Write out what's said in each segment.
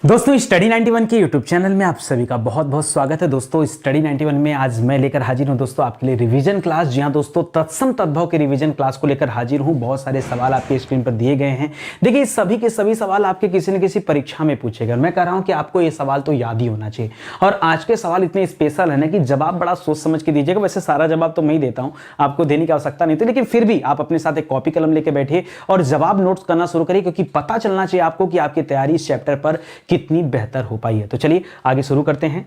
दोस्तों स्टडी 91 के YouTube channel में आप सभी का बहुत बहुत स्वागत है। दोस्तों स्टडी 91 में आज मैं लेकर हाजिर हूं दोस्तों आपके लिए रिवीजन क्लास। जी हां दोस्तों, तत्सम तद्भव के रिवीजन क्लास को लेकर हाजिर हूं। बहुत सारे सवाल आपके स्क्रीन पर दिए गए हैं। देखिए सभी के सभी सवाल आपके किसी न किसी परीक्षा में पूछे गए। मैं कह रहा हूं कि आपको ये सवाल तो याद ही होना चाहिए। और आज के सवाल इतने स्पेशल है ना कि जवाब बड़ा सोच समझ के दीजिएगा। वैसे सारा जवाब तो मैं ही देता हूं, आपको देने की आवश्यकता नहीं थी, लेकिन फिर भी आप अपने साथ एक कॉपी कलम लेकर बैठिए और जवाब नोट्स करना शुरू करिए, क्योंकि पता चलना चाहिए आपको कि आपकी तैयारी इस चैप्टर पर कितनी बेहतर हो पाई है। तो चलिए आगे शुरू करते हैं।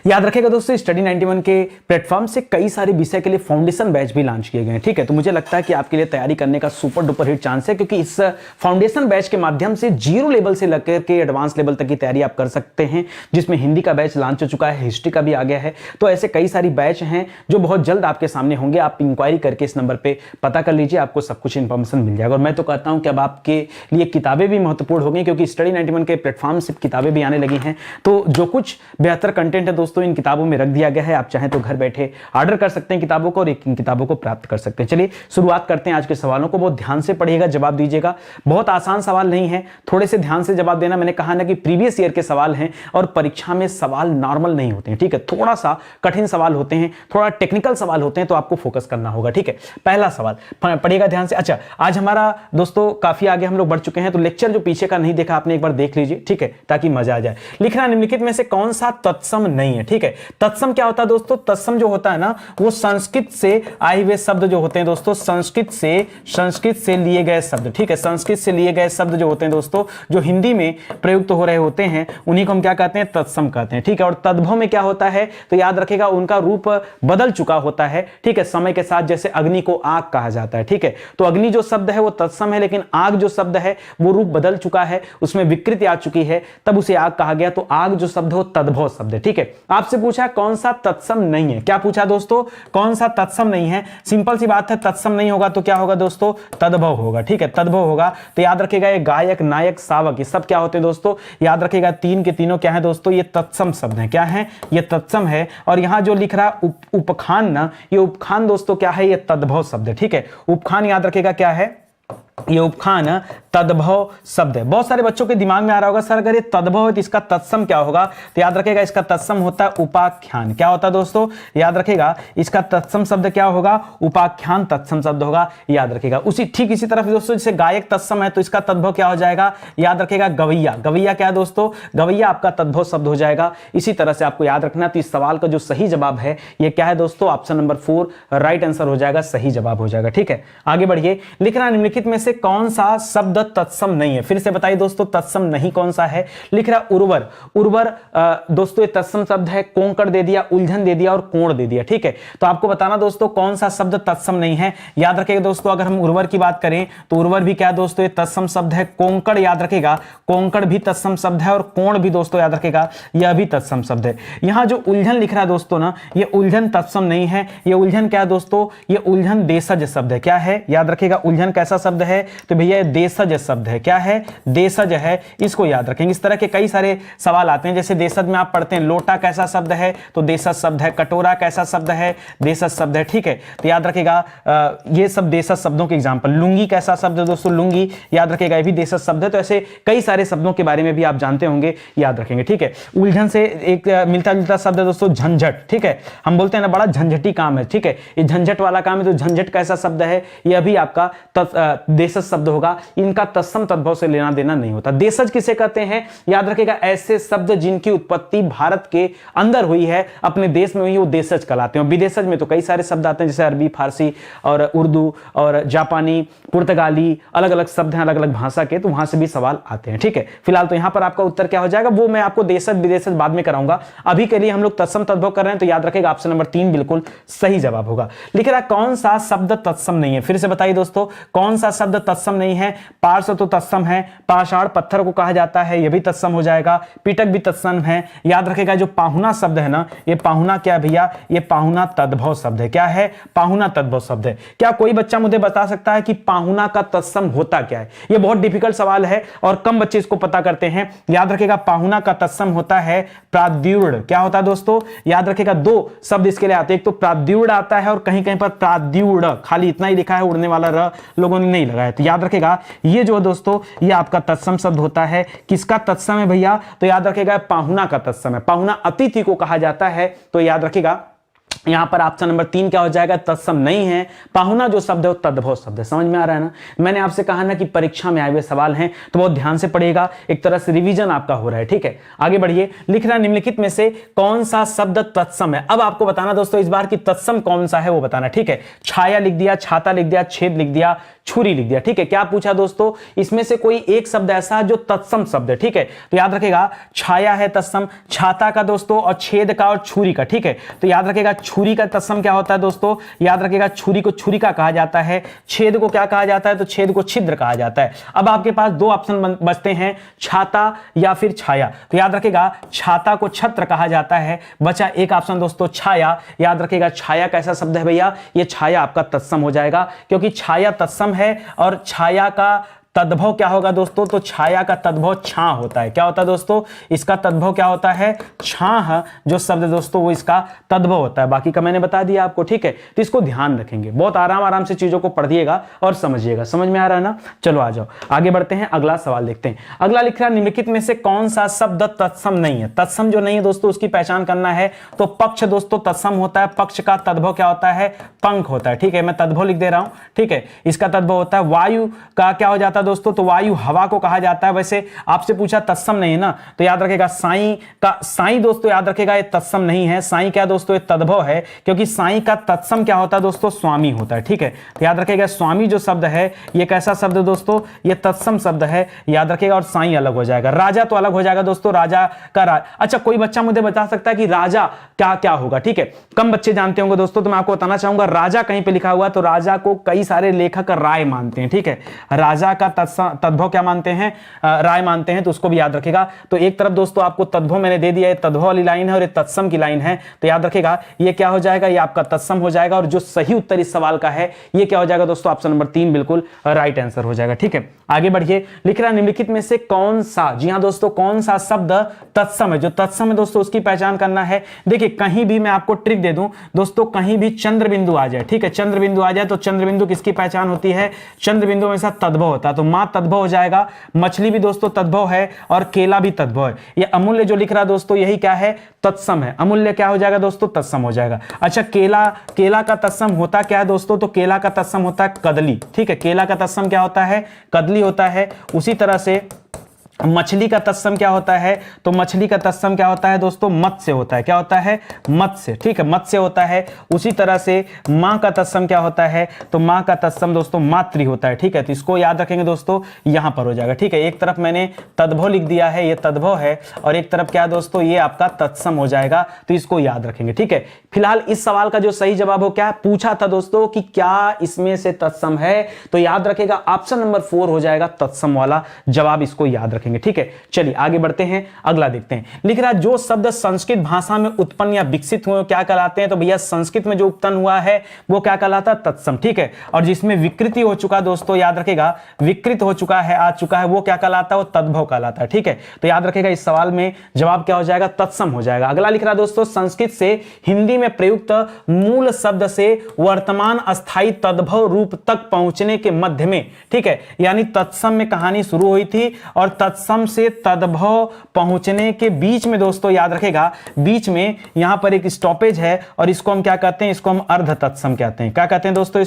याद रखेगा दोस्तों, स्टडी 91 के प्लेटफॉर्म से कई सारे विषय के लिए फाउंडेशन बैच भी लॉन्च किए गए हैं। ठीक है, तो मुझे लगता है कि आपके लिए तैयारी करने का सुपर डुपर हिट चांस है, क्योंकि इस फाउंडेशन बैच के माध्यम से जीरो लेवल से लेकर के एडवांस लेवल तक की तैयारी आप कर सकते हैं, जिसमें हिंदी का बैच लॉन्च हो चुका है, हिस्ट्री का भी आ गया है। तो ऐसे कई सारी बैच हैं जो बहुत जल्द आपके सामने होंगे। आप इंक्वायरी करके इस नंबर पर पता कर लीजिए, आपको सब कुछ इंफॉर्मेशन मिल जाएगा। और मैं तो कहता हूं कि अब आपके लिए किताबें भी महत्वपूर्ण हो गई, क्योंकि स्टडी 91 के प्लेटफॉर्म से किताबें भी आने लगी हैं। तो जो कुछ बेहतर कंटेंट है दोस्तों, इन किताबों में दिया गया है। आप चाहें तो घर बैठे ऑर्डर कर सकते हैं किताबों को और इन किताबों को प्राप्त कर सकते हैं। चलिए शुरुआत करते हैं आज के सवालों को। बहुत ध्यान से पढ़िएगा, जवाब दीजिएगा। बहुत आसान सवाल नहीं है, थोड़े से ध्यान से जवाब देना। मैंने कहा ना कि प्रीवियस ईयर के सवाल हैं और परीक्षा में सवाल नॉर्मल नहीं होते हैं। ठीक है, थोड़ा सा कठिन सवाल होते हैं, थोड़ा टेक्निकल सवाल होते हैं, तो आपको फोकस करना होगा। ठीक है, पहला सवाल पढ़िएगा ध्यान से। अच्छा, आज हमारा दोस्तों काफी आगे हम लोग बढ़ चुके हैं, तो लेक्चर जो पीछे का नहीं देखा आपने, एक बार देख लीजिए। ठीक है, ताकि मजा आ जाए। लिखना निम्नलिखित में से कौन सा तत्सम नहीं है। ठीक है, तत्सम क्या होता है दोस्तों? तत्सम जो होता है ना, वो संस्कृत से आए हुए शब्द जो होते हैं दोस्तों, संस्कृत से लिए गए शब्द। ठीक है, संस्कृत से लिए गए शब्द जो होते हैं दोस्तों, जो हिंदी में प्रयुक्त हो रहे होते हैं, उन्हीं को हम क्या कहते हैं? तत्सम कहते हैं। ठीक है, और तद्भव में क्या होता है तो याद रखेगा, उनका रूप बदल चुका होता है। ठीक है, समय के साथ। जैसे अग्नि को आग कहा जाता है। ठीक है, तो अग्नि जो शब्द है वो तत्सम है, लेकिन आग जो शब्द है वो रूप बदल चुका है, उसमें विकृति आ चुकी है, तब उसे आग कहा गया। तो आग जो शब्द है वो तद्भव शब्द है। ठीक है, आपसे पूछा कौन सा तत्सम नहीं है। क्या पूछा दोस्तों? कौन सा तत्सम नहीं है? सिंपल सी बात है, तत्सम नहीं होगा तो क्या होगा दोस्तों? तद्भव होगा। ठीक है, तद्भव होगा। तो याद रखेगा, ये गायक, नायक, शावक, ये सब क्या होते हैं दोस्तों? याद रखेगा, तीन के तीनों क्या है दोस्तों? ये तत्सम शब्द है। क्या है? ये तत्सम है। और यहां जो लिख रहा उपखान ना, ये उपखान दोस्तों क्या है? ये तद्भव शब्द है। ठीक है, उपखान याद रखेगा क्या है? ये उपखान तद्भव शब्द है। बहुत सारे बच्चों के दिमाग में आ रहा होगा, सर अगर ये तद्भव है तो इसका तत्सम क्या होगा? तो याद रखेगा, इसका तत्सम होता है उपाख्यान। क्या होता है दोस्तों? याद रखेगा, इसका तत्सम शब्द क्या होगा? उपाख्यान तत्सम शब्द होगा। याद रखेगा। उसी ठीक इसी तरह दोस्तों, जैसे गायक तत्सम है तो इसका तद्भव क्या हो जाएगा? याद रखेगा, गवैया। गवैया क्या है दोस्तों? गवैया आपका तद्भव शब्द हो जाएगा। इसी तरह से आपको याद रखना। तो इस सवाल का जो सही जवाब है ये क्या है दोस्तों? ऑप्शन नंबर 4 राइट आंसर हो जाएगा, सही जवाब हो जाएगा। ठीक है, आगे बढ़िए। लिखना निम्नलिखित में से कौन सा शब्द तत्सम नहीं है? फिर से बताइए दोस्तों, तत्सम नहीं कौन सा है? लिख रहा उर्वर। उर्वर दोस्तों ये तत्सम शब्द है। कोंकण दे दिया, उलझन दे दिया और कोण दे दिया। ठीक है, तो आपको बताना दोस्तों कौन सा शब्द तत्सम नहीं है। याद रखेगा दोस्तों, अगर हम उर्वर की बात करें तो उर्वर भी क्या दोस्तों? ये तत्सम शब्द है। कोंकण याद रखेगा, कोंकण भी तत्सम शब्द है और कोण भी दोस्तों याद रखेगा, यह भी तत्सम शब्द है। यहां जो उलझन लिख रहा है दोस्तों ना, ये उलझन तत्सम नहीं है। ये उलझन क्या है दोस्तों? ये उलझन देशज शब्द है। क्या है? याद रखेगा, उलझन कैसा शब्द है? तो भैया देशज शब्द है। क्या है? देशज है, इसको याद रखेंगे। इस तरह के कई सारे सवाल आते हैं। जैसे देशज में आप पढ़ते हैं, लोटा कैसा शब्द है? तो देशज शब्द है। कटोरा कैसा शब्द है? देशज शब्द है। ठीक है, तो याद रखेगा, ये सब देशज शब्दों के एग्जांपल। लुंगी कैसा शब्द है दोस्तों? लुंगी याद रखेगा, ये भी देशज शब्द है। तो ऐसे कई सारे शब्दों के बारे में भी आप जानते होंगे, याद रखेंगे। ठीक है, उलझन से एक मिलता जुलता शब्द है दोस्तों, झंझट। ठीक है, हम बोलते हैं ना बड़ा झंझटी काम है। ठीक है, ये झंझट वाला काम है। तो झंझट कैसा शब्द है? यह भी आपका देशज शब्द होगा। इनका तत्सम तद्भव से लेना देना नहीं होता। देशज किसे कहते हैं? याद रखेगा, ऐसे शब्द जिनकी उत्पत्ति भारत के अंदर हुई है, अपने देश में हुई है, वो देशज कहलाते हैं। विदेशज में तो कई सारे शब्द आते हैं, जैसे अरबी, फारसी और उर्दू और जापानी, पुर्तगाली, अलग अलग शब्द हैं अलग अलग भाषा के, तो वहां से भी सवाल आते हैं। ठीक है, फिलहाल तो यहां पर आपका उत्तर क्या हो जाएगा, वो मैं आपको देशज विदेशज बाद में कराऊंगा। अभी के लिए हम लोग तत्सम तद्भव कर रहे हैं, तो याद रखेगा ऑप्शन नंबर 3 बिल्कुल सही जवाब होगा। लिख रहा कौन सा शब्द तत्सम नहीं है? फिर से बताइए दोस्तों, कौन सा शब्द तत्सम नहीं है? पार्श्व तो तत्सम है। पाषाण पत्थर को कहा जाता है, यह भी तत्सम हो जाएगा। पीटक भी तत्सम है। याद रखेगा, जो पाहुना शब्द है ना, ये पाहुना क्या है भैया? ये पाहुना तद्भव शब्द है। क्या है? पाहुना तद्भव शब्द है। क्या कोई बच्चा मुझे बता सकता है कि पाहुना का तत्सम होता क्या है? ये बहुत डिफिकल्ट सवाल है और कम बच्चे इसको पता करते हैं। याद रखेगा, पाहुना का तत्सम होता है प्राद्युड़। क्या होता है दोस्तों? याद रखेगा, दो शब्द इसके लिए आते हैं, एक तो प्राद्युड़ आता है और कहीं कहीं पर प्राद्युड़, खाली इतना ही लिखा है, उड़ने वाला र लोगों ने नहीं लगाया। है। तो याद रखेगा ये जो दोस्तों ये आपका तत्सम शब्द होता है, किसका तत्सम है भैया? तो याद रखेगा पाहुना का तत्सम है, पाहुना अतिथि को कहा जाता है। तो याद रखेगा यहां पर ऑप्शन नंबर 3 क्या हो जाएगा? तत्सम नहीं है। पाहुना जो शब्द है वो तद्भव शब्द है। समझ में आ रहा है ना? मैंने आपसे कहा ना कि परीक्षा में आए हुए सवाल हैं तो बहुत ध्यान से पढ़िएगा, एक तरह से रिवीजन आपका हो रहा है, ठीक है। आगे बढ़िए, लिख रहा निम्नलिखित में से कौन सा शब्द तत्सम है? अब आपको बताना दोस्तों इस बार की तत्सम कौन सा है वो बताना, ठीक है। छाया लिख दिया, छाता लिख दिया, छेद लिख दिया, छुरी लिख दिया, ठीक है। क्या पूछा दोस्तों? इसमें से कोई एक शब्द ऐसा है जो तत्सम शब्द है, ठीक है। तो याद रखेगा छाया है तत्सम, छाता का दोस्तों और छेद का और छुरी का, ठीक है। तो याद रखेगा छुरी का तत्सम क्या होता है दोस्तों? याद रखेगा छुरी को छुरिका कहा जाता है, छेद को क्या कहा जाता है? तो छेद को छिद्र कहा जाता है। अब आपके पास दो ऑप्शन बचते हैं, छाता या फिर छाया। तो याद रखेगा छाता को छत्र कहा जाता है, बचा एक ऑप्शन दोस्तों छाया। याद रखेगा छाया कैसा शब्द है भैया? ये छाया आपका तत्सम हो जाएगा, क्योंकि छाया तत्सम है और छाया का तद्भव क्या होगा दोस्तों? तो छाया का तद्भव छां होता है। क्या होता है दोस्तों? इसका तद्भव क्या होता है? छां जो शब्द दोस्तों वो इसका तद्भव होता है। बाकी का मैंने बता दिया आपको, ठीक है। तो इसको ध्यान रखेंगे, बहुत आराम से चीजों को पढ़िएगा और समझिएगा। समझ में आ रहा है ना? चलो आ जाओ आगे बढ़ते हैं, अगला सवाल देखते हैं। अगला लिख रहा है निम्नलिखित में से कौन सा शब्द तत्सम नहीं है? तत्सम जो नहीं है दोस्तों उसकी पहचान करना है। तो पक्ष दोस्तों तत्सम होता है, पक्ष का तद्भव क्या होता है? पंख होता है, ठीक है। मैं तद्भव लिख दे रहा हूं, ठीक है। इसका तद्भव होता है। वायु का क्या हो जाता है दोस्तों? तो वायु हवा को कहा जाता है। वैसे आपसे पूछा तत्सम नहीं है ना, तो याद रखेगा साई का, साई दोस्तों याद रखेगा ये तत्सम नहीं है। साई क्या दोस्तों? ये तद्भव है, क्योंकि साई का तत्सम क्या होता है दोस्तों? स्वामी होता है, ठीक है। तो याद रखेगा स्वामी जो शब्द है ये कैसा शब्द है दोस्तों? ये तत्सम शब्द है, याद रखेगा। और साई अलग हो जाएगा, राजा तो अलग हो जाएगा दोस्तों। राजा का अच्छा कोई बच्चा मुझे बता सकता है कि राजा क्या क्या होगा? ठीक है, कम बच्चे जानते होंगे दोस्तों, तो मैं आपको बताना चाहूंगा। राजा कहीं पे लिखा हुआ तो राजा को कई सारे लेखक राय मानते हैं, ठीक है। राजा का तद्भव क्या मानते हैं? राय मानते हैं, तो उसको भी याद रखेगा। तो एक तरफ दोस्तों आपको तद्भव मैंने दे दिया है, तद्भव वाली लाइन है और ये तत्सम की लाइन है। तो याद रखेगा ये क्या हो जाएगा? ये आपका तत्सम हो जाएगा। और जो सही उत्तर इस सवाल का है ये क्या हो जाएगा दोस्तों? ऑप्शन नंबर 3 बिल्कुल राइट आंसर हो जाएगा, ठीक है। आगे बढ़िए, लिख रहा निम्नलिखित में से कौन सा, जी हां दोस्तों, कौन सा शब्द तत्सम है? जो तत्सम है दोस्तों उसकी पहचान करना है। देखिए कहीं भी मैं आपको ट्रिक दे दूं दोस्तों, कहीं भी चंद्र बिंदु आ जाए, ठीक है, चंद्र बिंदु आ जाए तो चंद्र बिंदु किसकी पहचान होती है? चंद्र बिंदु हमेशा तद्भव होता है। तो मां तद्भव हो जाएगा, मछली भी दोस्तों तद्भव है और केला भी तद्भव है। ये अमूल्य जो लिख रहा है दोस्तों यही क्या है? तत्सम है। अमूल्य क्या हो जाएगा दोस्तों? तत्सम हो जाएगा। अच्छा केला का तत्सम होता क्या है दोस्तों? तो केला का तत्सम होता है कदली, ठीक है। केला का तत्सम क्या होता है? कदली होता है। उसी तरह से मछली का तत्सम क्या होता है? तो मछली का तत्सम क्या होता है दोस्तों? मत्स्य होता है। क्या होता है? मत्स्य, ठीक है, मत्स्य होता है। उसी तरह से मां का तत्सम क्या होता है? तो मां का तत्सम दोस्तों मातृ होता है, ठीक है। तो इसको याद रखेंगे दोस्तों, यहां पर हो जाएगा, ठीक है। एक तरफ मैंने तद्भव लिख दिया है, ये तद्भव है, और एक तरफ क्या दोस्तों? ये आपका तत्सम हो जाएगा। तो इसको याद रखेंगे, ठीक है। फिलहाल इस सवाल का जो सही जवाब हो, क्या पूछा था दोस्तों कि क्या इसमें से तत्सम है? तो याद रखेगा ऑप्शन नंबर 4 हो जाएगा तत्सम वाला जवाब, इसको याद रखेंगे, ठीक है। चलिए आगे बढ़ते हैं, अगला देखते हैं। लिख रहा है जो शब्द संस्कृत भाषा में उत्पन्न या विकसित हुए क्या कहलाते हैं? तो भैया संस्कृत में जो उत्पन्न हुआ है वो क्या कहलाता है? तत्सम, ठीक है। और जिसमें विकृति हो चुका दोस्तों, याद रखेगा विकृत हो चुका है, आ चुका है, वो क्या कहलाता है? वो तद्भव कहलाता है, ठीक है। तो याद रखेगा इस सवाल में जवाब क्या हो जाएगा? तत्सम हो जाएगा। अगला लिख रहा है दोस्तों संस्कृत से हिंदी में प्रयुक्त मूल शब्द से वर्तमान अस्थायी तद्भव रूप तक पहुंचने के मध्य में, ठीक है, यानी तत्सम में कहानी शुरू हुई थी और तत्सम से तद्भव पहुंचने के बीच में दोस्तों याद रखेगा बीच में यहां पर एक स्टॉपेज है और इसको हम क्या कहते हैं? इसको हम अर्ध तत्सम कहते हैं। क्या कहते हैं दोस्तों?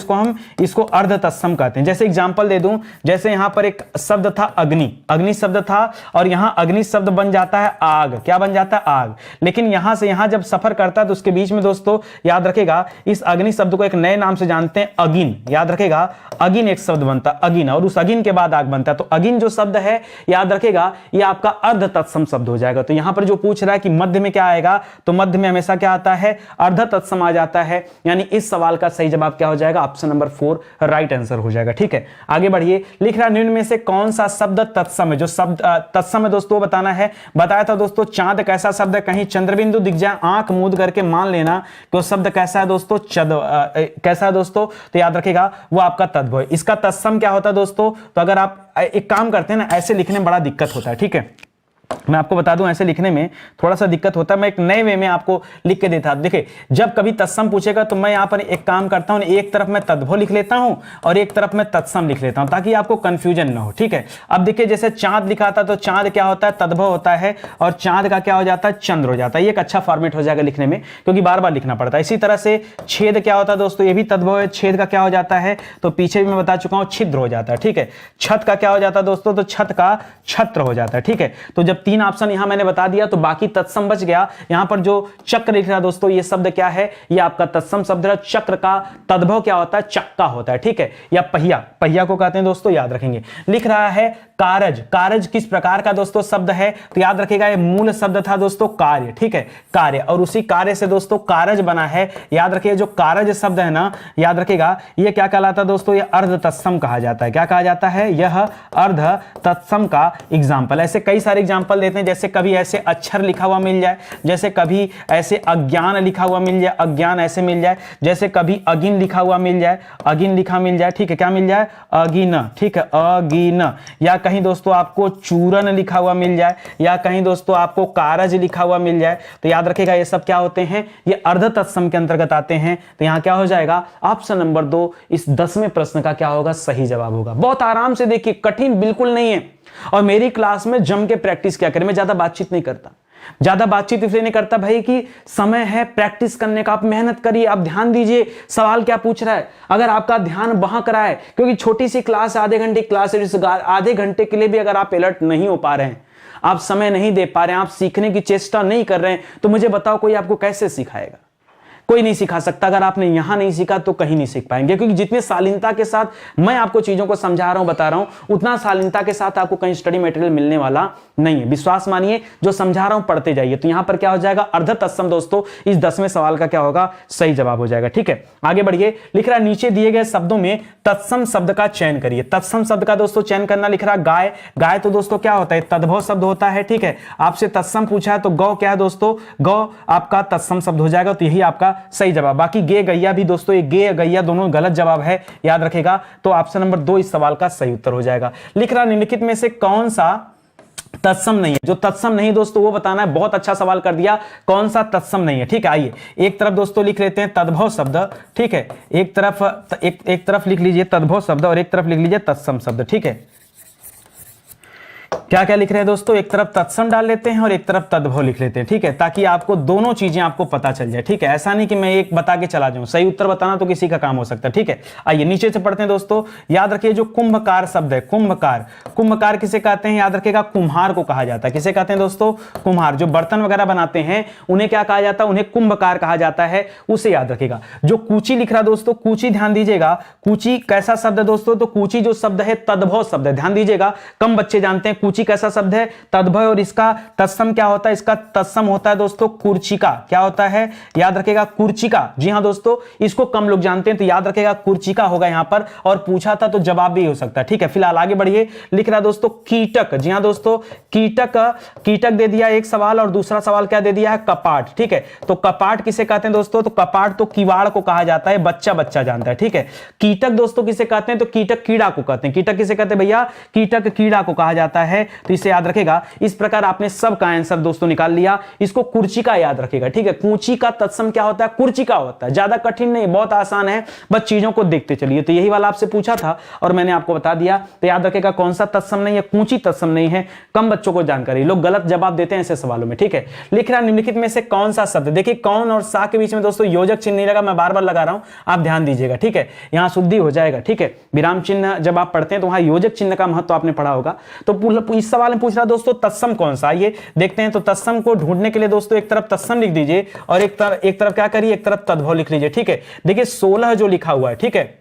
इसको अर्ध तत्सम कहते हैं। जैसे एग्जांपल दे दूं, जैसे यहां पर एक शब्द था अग्नि, अग्नि शब्द था और यहां अग्नि शब्द बन जाता है आग। क्या बन जाता है? आग। लेकिन यहां से यहां जब सफर करता है तो उसके बीच में दोस्तों याद रखेगा इस अग्नि शब्द को एक नए नाम से जानते हैं, अगिन। याद रखेगा अगिन एक शब्द बनता है, अगिन, और उस अगिन के बाद आग बनता है। तो अगिन जो शब्द है याद रखेगा ये आपका अर्ध तत्सम शब्द हो जाएगा। तो यहां पर जो पूछ रहा है कि मध्य में क्या आएगा, तो मध्य में हमेशा क्या आता है? अर्ध तत्सम आ जाता है। यानी इस सवाल का सही जवाब क्या हो जाएगा? ऑप्शन नंबर 4 राइट आंसर हो जाएगा, ठीक है। आगे बढ़िए, लिख रहा निम्न में से कौन सा शब्द तत्सम है? जो शब्द तत्सम है दोस्तों बताना है। बताया था दोस्तों चांद कैसा शब्द है? कहीं चंद्रबिंदु दिख जाए आंख मूंद करके मान लेना कि वो शब्द कैसा है दोस्तों? कैसा है दोस्तों? तो याद रखेगा वो आपका तद्भव है। इसका तत्सम क्या होता है दोस्तों? तो अगर आप एक काम करते हैं ना, ऐसे लिखने में बड़ा दिक्कत होता है, ठीक है। मैं आपको बता दूं ऐसे लिखने में थोड़ा सा दिक्कत होता है, मैं एक नए वे में आपको लिख के देता। देखिए जब कभी तत्सम पूछेगा तो मैं यहां पर एक काम करता हूं, एक तरफ मैं तद्भव लिख लेता हूं और एक तरफ मैं तत्सम लिख लेता हूं ताकि आपको कंफ्यूजन ना हो, ठीक है। अब देखिए जैसे चांद लिखा था तो चांद क्या होता है, तद्भव होता है, और चांद का क्या हो जाता है, चंद्र हो जाता है। ये एक अच्छा फॉर्मेट हो जाएगा लिखने में क्योंकि बार बार लिखना पड़ता है। इसी तरह से छेद क्या होता है दोस्तों, ये भी तद्भव है, छेद का क्या हो जाता है, तो पीछे भी मैं बता चुका हूं छिद्र हो जाता है, ठीक है। छत का क्या हो जाता है दोस्तों, तो छत का छत्र हो जाता है, ठीक है। तो जब 3 ऑप्शन यहां मैंने बता दिया तो बाकी तत्सम बच गया। यहां पर जो चक्र लिख रहा है दोस्तों, ये शब्द क्या है, ये आपका तत्सम शब्द है। चक्र का तद्भव क्या होता है, चक्का होता है, ठीक है, या पहिया, पहिया को कहते हैं दोस्तों, याद रखेंगे। लिख रहा है कारज, कारज किस प्रकार का दोस्तों शब्द है, तो याद रखिएगा ये मूल शब्द था दोस्तों कार्य, ठीक है, कार्य, और उसी कार्य से दोस्तों कारज बना है। याद रखिए जो कारज शब्द है ना, याद रखिएगा ये क्या कहलाता है दोस्तों, ये अर्ध तत्सम कहा जाता है। क्या कहा जाता है, यह अर्ध तत्सम का एग्जाम्पल। ऐसे कई सारे एग्जाम्पल देते हैं, जैसे कभी ऐसे अक्षर लिखा हुआ मिल जाए, जैसे कभी ऐसे अज्ञान लिखा हुआ मिल जाए, अज्ञान ऐसे मिल जाए, जैसे कभी अगिन लिखा हुआ मिल जाए, अगिन लिखा मिल जाए, ठीक है, क्या मिल जाए, अगिन, ठीक है, अगिन, या कहीं दोस्तों आपको चूरन लिखा हुआ मिल जाए, या कहीं दोस्तों आपको कारज लिखा हुआ मिल जाए, तो याद रखिएगा ये सब क्या होते हैं, ये अर्ध तत्सम के अंतर्गत आते हैं। तो यहां क्या हो जाएगा, ऑप्शन नंबर 2 इस 10वें प्रश्न का क्या होगा, सही जवाब होगा। बहुत आराम से देखिए, कठिन बिल्कुल नहीं है, और मेरी क्लास में जम के प्रैक्टिस क्या करें, मैं ज्यादा बातचीत नहीं करता। ज्यादा बातचीत इसलिए नहीं करता भाई कि समय है प्रैक्टिस करने का, आप मेहनत करिए, आप ध्यान दीजिए सवाल क्या पूछ रहा है। अगर आपका ध्यान वहां करा है, क्योंकि छोटी सी क्लास, आधे घंटे क्लास है, इस आधे घंटे के लिए भी अगर आप अलर्ट नहीं हो पा रहे हैं, आप समय नहीं दे पा रहे हैं, आप सीखने की चेष्टा नहीं कर रहे हैं, तो मुझे बताओ कोई आपको कैसे सिखाएगा, कोई नहीं सिखा सकता। अगर आपने यहां नहीं सीखा तो कहीं नहीं सीख पाएंगे, क्योंकि जितने शालीनता के साथ मैं आपको चीजों को समझा रहा हूं, बता रहा हूं, उतना शालीनता के साथ आपको कहीं स्टडी मटेरियल मिलने वाला नहीं है। विश्वास मानिए, जो समझा रहा हूं पढ़ते जाइए। तो यहां पर क्या हो जाएगा, अर्ध तत्सम दोस्तों इस 10वें सवाल का क्या होगा, सही जवाब हो जाएगा, ठीक है। आगे बढ़िए, लिख रहा है नीचे दिए गए शब्दों में तत्सम शब्द का चयन करिए। तत्सम शब्द का दोस्तों चयन करना, लिख रहा है गाय, गाय तो दोस्तों क्या होता है, तद्भव शब्द होता है, ठीक है। आपसे तत्सम पूछा है तो गौ क्या है दोस्तों, गौ आपका तत्सम शब्द हो जाएगा, तो यही आपका सही जवाब। बाकी गे गैया भी दोस्तों, ये गे गैया दोनों गलत जवाब है, याद रखेगा। तो ऑप्शन नंबर 2 इस सवाल का सही उत्तर हो जाएगा। लिख रहा निम्नलिखित में से कौन सा तत्सम नहीं है, जो तत्सम नहीं दोस्तों वो बताना है। बहुत अच्छा सवाल कर दिया, कौन सा तत्सम नहीं है, ठीक है। आइए एक तरफ दोस्तों लिख लेते हैं तद्भव शब्द, ठीक है, एक तरफ लिख लीजिए तद्भव शब्द और एक तरफ लिख लीजिए तत्सम शब्द, ठीक है। क्या क्या लिख रहे हैं दोस्तों, एक तरफ तत्सम डाल लेते हैं और एक तरफ तद्भव लिख लेते हैं, ठीक है, ताकि आपको दोनों चीजें आपको पता चल जाए, ठीक है। ऐसा नहीं कि मैं एक बता के चला जाऊं, सही उत्तर बताना तो किसी का काम हो सकता है, ठीक है। आइए नीचे से पढ़ते हैं दोस्तों। याद रखिए जो कुंभकार शब्द है, कुंभकार, कुंभकार किसे कहते हैं, याद रखिएगा कुम्हार को कहा जाता है। किसे कहते हैं दोस्तों, कुम्हार। जो बर्तन वगैरह बनाते हैं उन्हें क्या कहा जाता है, उन्हें कुंभकार कहा जाता है, उसे याद रखिएगा। जो कूची लिख रहा दोस्तों, कूची ध्यान दीजिएगा, कूची कैसा शब्द है दोस्तों, तो कूची जो शब्द है तद्भव शब्द है, ध्यान दीजिएगा, कम बच्चे जानते हैं कूची कैसा शब्द है, तद्भव, और इसका तत्सम क्या होता है, इसका तत्सम होता है दोस्तों कुर्चिका। क्या होता है, याद रखेगा कुर्चिका। जी हां दोस्तों, इसको कम लोग जानते हैं, तो याद रखेगा कुर्चिका होगा यहां पर, और पूछा था तो जवाब भी हो सकता है, ठीक है। फिलहाल आगे बढ़िए, लिख रहा दोस्तों कीटक। जी हां दोस्तों, कीटक, कीटक दे दिया एक सवाल, और दूसरा सवाल क्या दे दिया है, कपाट, ठीक है। तो कपाट किसे कहते हैं दोस्तों, तो कपाट तो किवाड़ को कहा जाता है, बच्चा बच्चा जानता है, ठीक है। कीटक दोस्तों किसे कहते हैं, तो कीटक कीड़ा को कहते हैं। कीटक किसे कहते हैं भैया, कीटक कीड़ा को कहा जाता है, तो इसे याद रखेगा। इस प्रकार आपने सब का आंसर दोस्तों निकाल लिया। इसको कुर्चिका याद रखेगा, ठीक है। कूची का तत्सम क्या होता है, कुर्चिका होता है। ज्यादा कठिन नहीं, बहुत आसान है, बस चीजों को देखते चलिए। तो यही वाला आपसे पूछा था और मैंने आपको बता दिया, तो याद रखेगा कौन सा तत्सम नहीं है, कूची तत्सम नहीं है। कम बच्चों को जानकारी, लोग गलत जवाब देते हैं ऐसे सवालों में, ठीक है। लिख रहा निम्नलिखित में से कौन सा शब्द, देखिए कौन और सा के बीच में दोस्तों योजक चिन्ह नहीं लगा, मैं बार बार लगा रहा हूं, आप ध्यान दीजिएगा, ठीक है। यहां शुद्धि हो जाएगा, ठीक है। विराम चिन्ह जब आप पढ़ते हैं तो वहां योजक चिन्ह का महत्व आपने पढ़ा होगा। तो इस सवाल में पूछ रहा दोस्तों तत्सम कौन सा, आइए देखते हैं। तो तत्सम को ढूंढने के लिए दोस्तों एक तरफ तत्सम लिख दीजिए और एक तरफ क्या करिए, एक तरफ तद्भव लिख लीजिए, ठीक है। देखिए 16 जो लिखा हुआ है, ठीक है,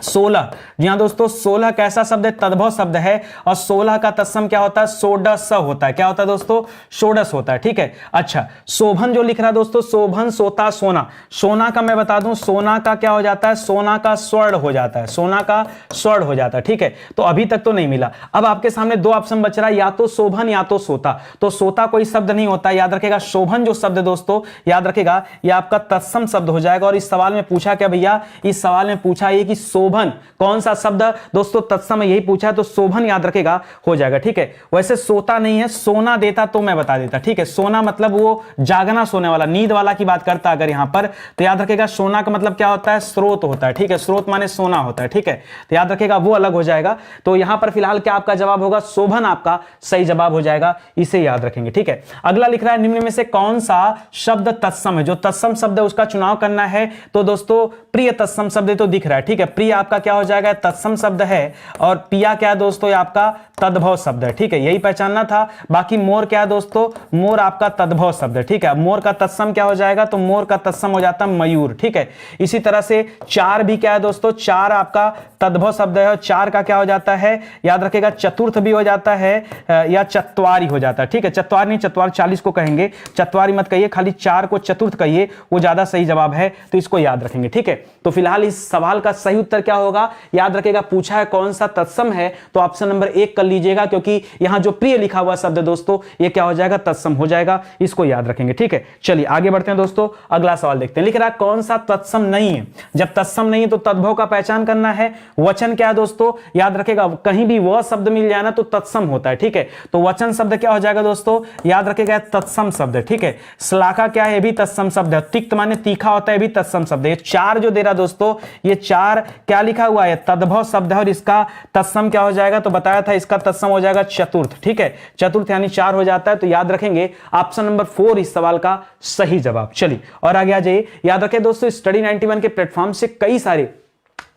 16। जी हां दोस्तों, 16 कैसा शब्द है, तद्भव शब्द है, और 16 का तत्सम क्या होता है, षोडश होता है। क्या होता है दोस्तों, षोडश होता है, ठीक है। अच्छा, शोभन जो लिख रहा है दोस्तों, शोभन, सोता, सोना। सोना का मैं बता दूं, सोना का क्या हो जाता है, सोना का स्वर्ण हो जाता है, सोना का स्वर्ण हो जाता है, ठीक है। तो अभी तक तो नहीं मिला। अब आपके सामने दो ऑप्शन बच रहा है, या तो शोभन या तो सोता। तो सोता कोई शब्द नहीं होता, याद रखेगा। शोभन जो शब्द दोस्तों याद रखेगा, यह आपका तत्सम शब्द हो जाएगा। और इस सवाल में पूछा क्या भैया, इस सवाल में पूछा ये कि शोभन शोभन, कौन सा शब्द दोस्तों तत्सम यही पूछा है, तो शोभन याद रखेगा हो जाएगा। ठीक है, वैसे सोता नहीं है, सोना देता तो मैं बता देता। ठीक है, सोना मतलब वो जागना, सोने वाला, नींद वाला की बात करता अगर यहां पर, तो याद रखेगा सोना का मतलब क्या होता है, स्रोत होता है। ठीक है, स्रोत माने सोना होता है। ठीक है, तो याद रखेगा वो अलग हो जाएगा। तो यहां पर फिलहाल क्या आपका जवाब होगा, शोभन आपका सही जवाब हो जाएगा, इसे याद रखेंगे। ठीक है, अगला लिख रहा है निम्न में से कौन सा शब्द तत्सम है, जो तत्सम शब्द है उसका चुनाव करना है। तो दोस्तों प्रिय तत्सम शब्द तो दिख रहा है। ठीक है, प्रिय आपका क्या हो जाएगा, तत्सम शब्द है, और पिया क्या है दोस्तों, ये आपका तद्भव शब्द है। ठीक है, यही पहचानना था। बाकी मोर क्या है दोस्तों, मोर आपका तद्भव शब्द है। ठीक है, मोर का तत्सम क्या हो जाएगा, तो मोर का तत्सम हो जाता है मयूर। ठीक है, इसी तरह से चार भी क्या है दोस्तों, चार आपका तद्भव शब्द है, और चार का क्या हो जाता है, याद रखेगा चतुर्थ भी हो जाता है, या चतवारी हो जाता है। ठीक है, चतवार नहीं, चतवार 40 को कहेंगे, चतवारी मत कहिए, खाली चार को चतुर्थ कहिए, वो ज्यादा सही जवाब है, तो इसको याद रखेंगे। ठीक है, तो फिलहाल इस सवाल का सही उत्तर क्या होगा, याद रखेगा पूछा है कौन सा तत्सम है, तो ऑप्शन नंबर 1 कर लीजिएगा, क्योंकि यहां जो प्रिय लिखा हुआ शब्द है दोस्तों, ये क्या हो जाएगा, तत्सम हो जाएगा, इसको याद रखेंगे। ठीक है, चलिए आगे बढ़ते हैं दोस्तों, अगला सवाल देखते हैं। लिख रहा है कौन सा तत्सम नहीं है, जब तत्सम नहीं है तो तद्भव का पहचान करना है। वचन क्या है दोस्तों, याद रखेगा कहीं भी वह शब्द मिल जाए ना तो तत्सम होता है। ठीक है, तो वचन शब्द क्या हो जाएगा दोस्तों, याद रखेगा तत्सम शब्द है। ठीक है, श्लाघा क्या है, ये भी तत्सम शब्द है। तिक्त माने तीखा होता है, ये भी तत्सम शब्द है। ये चार जो दे रहा दोस्तों, ये चार क्या लिखा हुआ है, तद्भव शब्द है, और इसका तत्सम क्या हो जाएगा, तो बताया था इसका तत्सम हो जाएगा चतुर्थ। ठीक है, चतुर्थ यानी 4 हो जाता है, तो याद रखेंगे ऑप्शन नंबर 4 इस सवाल का सही जवाब। चलिए और आगे आ जाइए। याद रखें दोस्तों, स्टडी 91 के प्लेटफॉर्म से कई सारे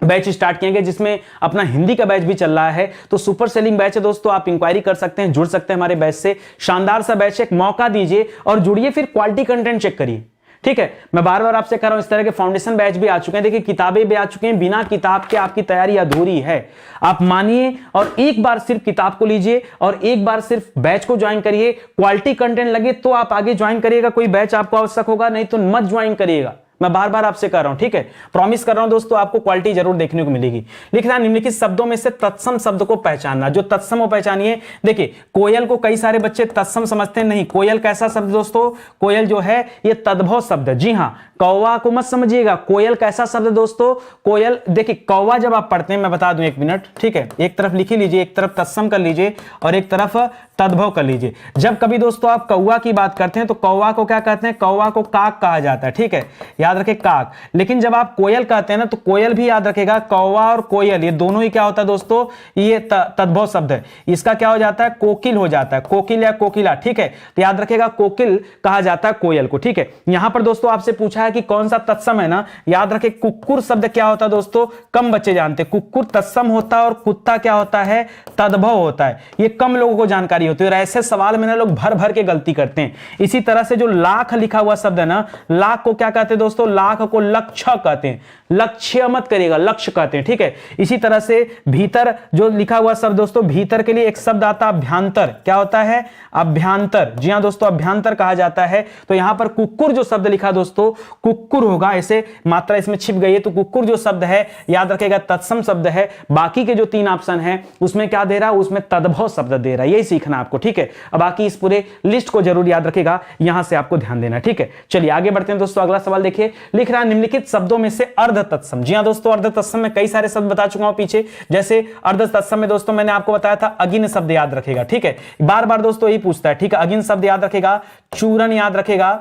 बैच स्टार्ट किए गए, जिसमें अपना हिंदी का बैच भी चल रहा है। तो सुपर सेलिंग बैच है दोस्तों, आप इंक्वायरी कर सकते हैं, जुड़ सकते हैं हमारे बैच से। शानदार सा बैच है, एक मौका दीजिए और जुड़िए, फिर क्वालिटी कंटेंट चेक करिए। ठीक है, मैं बार बार आपसे कह रहा हूं, इस तरह के फाउंडेशन बैच भी आ चुके हैं। देखिए किताबें भी आ चुके हैं, बिना किताब के आपकी तैयारी अधूरी है। आप मानिए और एक बार सिर्फ किताब को लीजिए और एक बार सिर्फ बैच को ज्वाइन करिए। क्वालिटी कंटेंट लगे तो आप आगे ज्वाइन करिएगा, कोई बैच आपको आवश्यक होगा, नहीं तो मत ज्वाइन करिएगा। मैं बार बार आपसे कह रहा हूं, ठीक है, प्रॉमिस कर रहा हूं दोस्तों, आपको क्वालिटी जरूर देखने को मिलेगी। लिखना निम्नलिखित शब्दों में से तत्सम शब्द को पहचानना। जो तत्सम हो पहचानिए। देखिए कोयल को कई सारे बच्चे तत्सम समझते हैं, नहीं, कोयल कैसा शब्द दोस्तों, कोयल जो है ये तद्भव शब्द है। जी हां, कौवा को मत समझिएगा, कोयल कैसा शब्द है दोस्तों, कोयल। देखिए कौवा जब आप पढ़ते हैं, मैं बता दूं 1 मिनट, ठीक है, एक तरफ लिख लीजिए, एक तरफ तत्सम कर लीजिए और एक तरफ तद्भव कर लीजिए। जब कभी दोस्तों आप कौवा की बात करते हैं तो कौवा को क्या कहते हैं, कौवा को काक कहा जाता है। ठीक है, याद रखें काक। लेकिन जब आप कोयल कहते हैं ना, तो कोयल भी याद रखेगा, कौवा और कोयल ये दोनों ही क्या होता है दोस्तों, ये तद्भव शब्द है। इसका क्या हो जाता है, कोकिल हो जाता है, कोकिल या कोकिला। ठीक है, तो याद रखेगा कोकिल कहा जाता है कोयल को। ठीक है, यहां पर दोस्तों आपसे पूछा है कि कौन सा तत्सम है ना, याद रखें कुक्कुर शब्द क्या होता है दोस्तों, कम बच्चे जानते हैं। कुक्कुर तत्सम होता है और कुत्ता क्या होता है, तद्भव होता है। ये कम लोगों को जानकारी होती है और ऐसे सवाल में ना लोग भर भर के गलती करते हैं। इसी तरह से जो लाख लिखा हुआ शब्द है ना, लाख को क्या कहते हैं दोस्तों, लाख को लक्ष्य कहते हैं, लक्ष्य मत करिएगा, लक्ष्य कहते हैं। ठीक है, इसी तरह से भीतर जो लिखा हुआ शब्द दोस्तों, भीतर के लिए एक शब्द आता है अभ्यांतर, क्या होता है, अभ्यांतर। जी हां दोस्तों, अभ्यांतर कहा जाता है। तो यहां पर कुक्कुर जो शब्द लिखा दोस्तों, कुक्कुर होगा, ऐसे मात्रा इसमें छिप गई है, तो कुक्कुर जो शब्द है याद रखेगा तत्सम शब्द है। बाकी के जो 3 ऑप्शन है उसमें क्या दे रहा है, उसमें तद्भव शब्द दे रहा है, यही सीखना आपको। ठीक है, अब बाकी इस पूरे लिस्ट को जरूर याद रखेगा, यहां से आपको ध्यान देना है। ठीक है, चलिए आगे बढ़ते हैं दोस्तों। अगला सवाल देखिए, लिख रहा है निम्नलिखित शब्दों में से अर्ध तत्सम। जी हां दोस्तों, अर्ध तत्सम में कई सारे शब्द बता चुका हूं पीछे। जैसे अर्ध तत्सम में दोस्तों मैंने आपको बताया था अगिन शब्द याद रखेगा। ठीक है, बार बार दोस्तों यही पूछता है। ठीक है, अगिन शब्द याद रखेगा, चूरन याद रखेगा,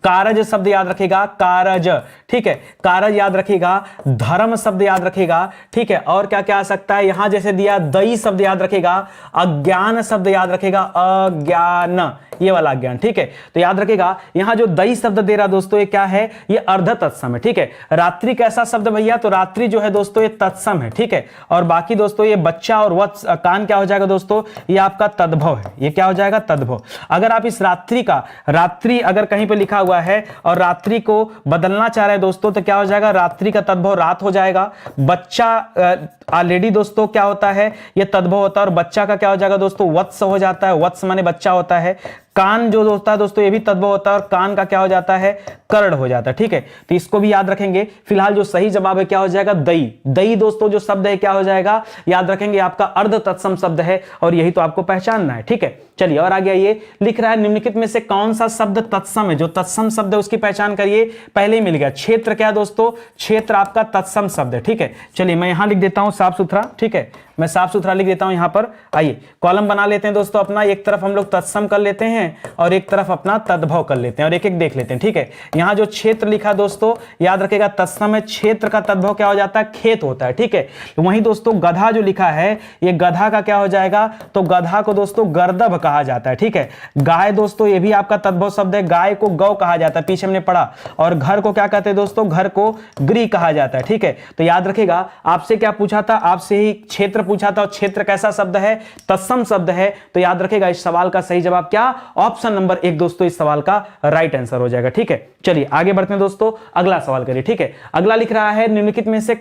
कारज शब्द याद रखेगा, कारज। ठीक है, कारज याद रखेगा, धर्म शब्द याद रखेगा। ठीक है, और क्या क्या आ सकता है, यहां जैसे दिया दई शब्द याद रखेगा, अज्ञान शब्द याद रखेगा, अज्ञान, ये वाला अज्ञान। ठीक है, तो याद रखेगा यहां जो दई शब्द दे रहा दोस्तों, ये क्या है, ये अर्ध तत्सम है। ठीक है, रात्रि कैसा शब्द भैया, तो रात्रि जो है दोस्तों ये तत्सम है। ठीक है, और बाकी दोस्तों ये बच्चा और वत्स कान क्या हो जाएगा दोस्तों, ये आपका तद्भव है, ये क्या हो जाएगा, तद्भव। अगर आप इस रात्रि का, रात्रि अगर कहीं पे लिखा हुआ है और रात्रि को बदलना चाह रहे हैं दोस्तों, तो क्या हो जाएगा, रात्रि का तद्भव रात हो जाएगा। बच्चा ऑलरेडी दोस्तों क्या होता है, ये तद्भव होता है, और बच्चा का क्या हो जाएगा दोस्तों, वत्स हो जाता है, वत्स माने बच्चा होता है। कान जो होता है दोस्तों ये भी तद्भव होता है और कान का क्या हो जाता है, कर्ण हो जाता है। ठीक है, तो इसको भी याद रखेंगे। फिलहाल जो सही जवाब है क्या हो जाएगा, दई। दई दोस्तों जो शब्द है क्या हो जाएगा, याद रखेंगे आपका अर्ध तत्सम शब्द है और यही तो आपको पहचानना है। ठीक है, चलिए और आगे आइए। लिख रहा है निम्नलिखित में से कौन सा शब्द तत्सम है। जो तत्सम शब्द है उसकी पहचान करिए। पहले ही मिल गया, क्षेत्र क्या है दोस्तों, क्षेत्र आपका तत्सम शब्द है। ठीक है, चलिए मैं यहां लिख देता हूं साफ सुथरा। ठीक है, मैं साफ सुथरा लिख देता हूं यहां पर। आइए कॉलम बना लेते हैं दोस्तों अपना, एक तरफ हम लोग तत्सम कर लेते हैं और एक तरफ अपना तद्भव कर लेते हैं और एक एक देख लेते हैं। ठीक है, यहां जो क्षेत्र लिखा दोस्तों याद रखेगा तत्सम है, क्षेत्र का तद्भव क्या हो जाता है, खेत होता है। ठीक है, वहीं दोस्तों गधा जो लिखा है ये गधा का क्या हो जाएगा, तो गधा को दोस्तों गर्दभ कहा जाता है। ठीक है, गाय दोस्तों ये भी आपका तद्भव शब्द है, गाय को गौ कहा जाता है, पीछे हमने पढ़ा। और घर को क्या कहते हैं दोस्तों, घर को गृह कहा जाता है। ठीक है, तो याद रखेगा आपसे क्या पूछा था, आपसे ही क्षेत्र पूछा था और क्षेत्र कैसा शब्द है, तत्सम शब्द है। तो याद रखेगा इस सवाल का सही जवाब क्या, ऑप्शन नंबर 1 दोस्तों इस सवाल का राइट आंसर हो जाएगा। ठीक है, चलिए आगे बढ़ते हैं दोस्तों, अगला सवाल करिए। ठीक है, अगला लिख रहा है निम्नलिखित में से